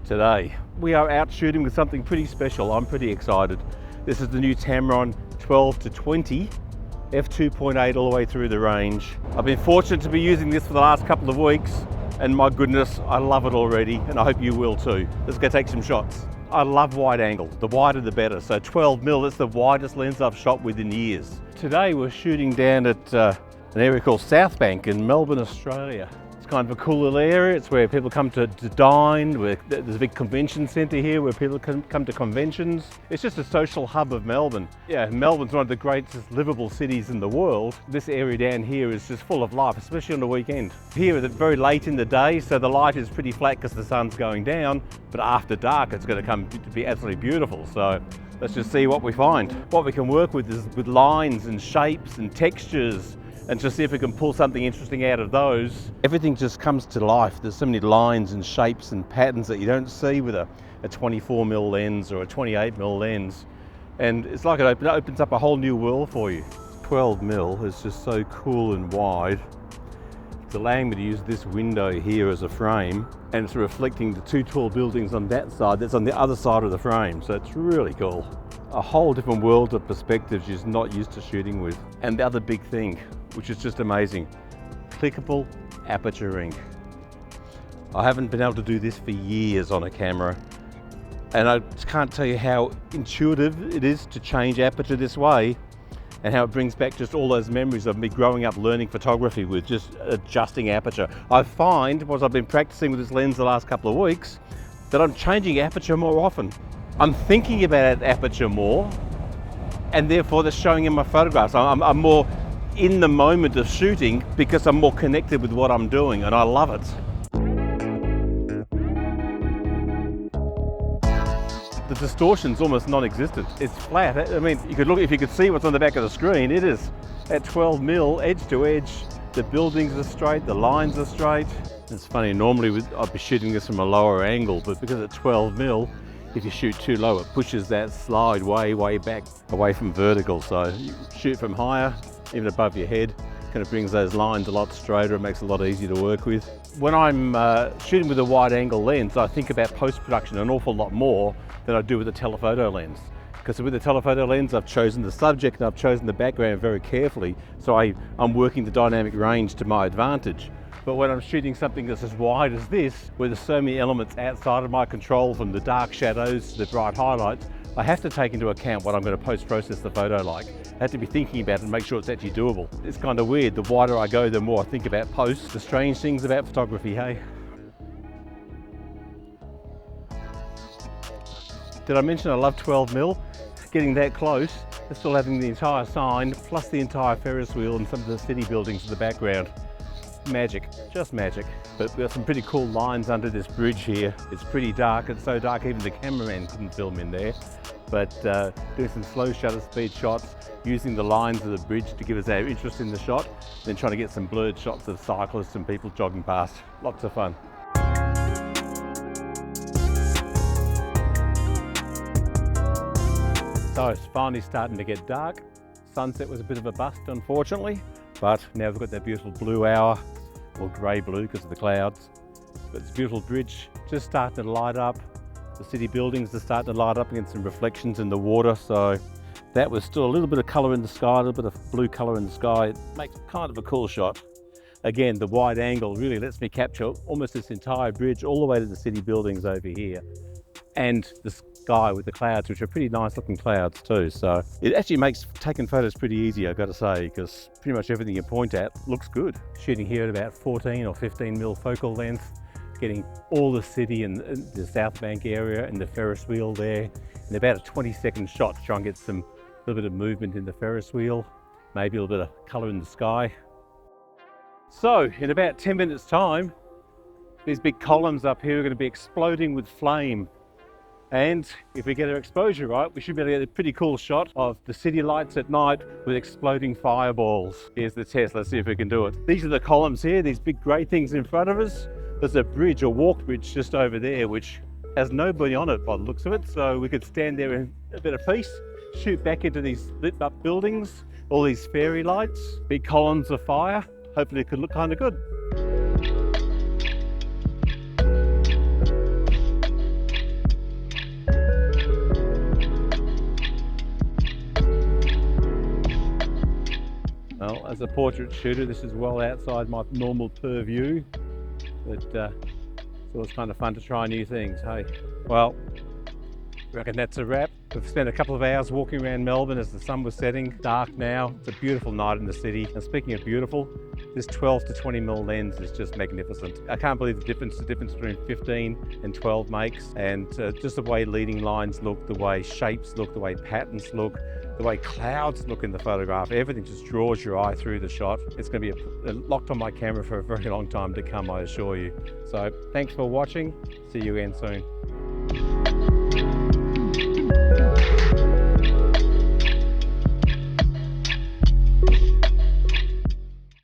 today. We are out shooting with something pretty special. I'm pretty excited. This is the new Tamron 12-20 f2.8 all the way through the range. I've been fortunate to be using this for the last couple of weeks, and my goodness, I love it already, and I hope you will too. Let's go take some shots. I love wide angle. The wider the better. So 12mm, that's the widest lens I've shot with in years. Today we're shooting down at an area called South Bank in Melbourne, Australia. It's kind of a cool little area. It's where people come to dine. There's a big convention centre here where people can come to conventions. It's just a social hub of Melbourne. Yeah, Melbourne's one of the greatest livable cities in the world. This area down here is just full of life, especially on the weekend. Here it's very late in the day, so the light is pretty flat because the sun's going down, but after dark it's going to come to be absolutely beautiful. So let's just see what we find. What we can work with is with lines and shapes and textures, and just see if we can pull something interesting out of those. Everything just comes to life. There's so many lines and shapes and patterns that you don't see with a 24mm lens or a 28mm lens. And it's like it opens up a whole new world for you. 12mm is just so cool and wide. It's allowing me to use this window here as a frame, and it's reflecting the two tall buildings on that side that's on the other side of the frame. So it's really cool. A whole different world of perspectives you're not used to shooting with. And the other big thing, which is just amazing, clickable aperturing. I haven't been able to do this for years on a camera, and I just can't tell you how intuitive it is to change aperture this way, and how it brings back just all those memories of me growing up learning photography with just adjusting aperture. I find, as I've been practicing with this lens the last couple of weeks, that I'm changing aperture more often. I'm thinking about aperture more, and therefore that's showing in my photographs. I'm more in the moment of shooting because I'm more connected with what I'm doing, and I love it. The distortion's almost non-existent. It's flat. I mean, you could look, if you could see what's on the back of the screen, it is at 12mm, edge to edge. The buildings are straight, the lines are straight. It's funny, normally I'd be shooting this from a lower angle, but because it's 12mm, if you shoot too low, it pushes that slide way back away from vertical. So you shoot from higher, even above your head, kind of brings those lines a lot straighter. It makes it a lot easier to work with. When I'm shooting with a wide angle lens, I think about post-production an awful lot more than I do with a telephoto lens. Because with a telephoto lens, I've chosen the subject and I've chosen the background very carefully. So I'm working the dynamic range to my advantage. But when I'm shooting something that's as wide as this, where there's so many elements outside of my control, from the dark shadows to the bright highlights, I have to take into account what I'm going to post-process the photo like. I have to be thinking about it and make sure it's actually doable. It's kind of weird. The wider I go, the more I think about post. The strange things about photography, hey? Did I mention I love 12mm? Getting that close, and still having the entire sign, plus the entire Ferris wheel and some of the city buildings in the background. Magic, just magic. But we've got some pretty cool lines under this bridge here. It's pretty dark. It's so dark even the cameraman couldn't film in there. But doing some slow shutter speed shots, using the lines of the bridge to give us our interest in the shot, then trying to get some blurred shots of cyclists and people jogging past. Lots of fun. So it's finally starting to get dark. Sunset was a bit of a bust, unfortunately, but now we've got that beautiful blue hour, or grey blue because of the clouds. But it's a beautiful bridge, just starting to light up. The city buildings are starting to light up against some reflections in the water, so that was still a little bit of colour in the sky, a little bit of blue colour in the sky. It makes kind of a cool shot. Again, the wide angle really lets me capture almost this entire bridge all the way to the city buildings over here, and the sky with the clouds, which are pretty nice looking clouds too. So it actually makes taking photos pretty easy, I've got to say, because pretty much everything you point at looks good. Shooting here at about 14 or 15mm focal length, getting all the city and the South Bank area and the Ferris wheel there in about a 20-second shot to try and get some little bit of movement in the Ferris wheel, maybe a little bit of colour in the sky. So in about 10 minutes time, these big columns up here are going to be exploding with flame. And if we get our exposure right, we should be able to get a pretty cool shot of the city lights at night with exploding fireballs. Here's the test, let's see if we can do it. These are the columns here, these big grey things in front of us. There's a bridge, a walk bridge just over there, which has nobody on it by the looks of it. So we could stand there in a bit of peace, shoot back into these lit up buildings, all these fairy lights, big columns of fire. Hopefully it could look kind of good. As a portrait shooter, this is well outside my normal purview, but it's always kind of fun to try new things, hey? Well, I reckon that's a wrap. We've spent a couple of hours walking around Melbourne as the sun was setting, dark now. It's a beautiful night in the city. And speaking of beautiful, this 12 to 20mm lens is just magnificent. I can't believe the difference between 15 and 12 makes, and just the way leading lines look, the way shapes look, the way patterns look, the way clouds look in the photograph. Everything just draws your eye through the shot. It's going to be locked on my camera for a very long time to come, I assure you. So thanks for watching. See you again soon.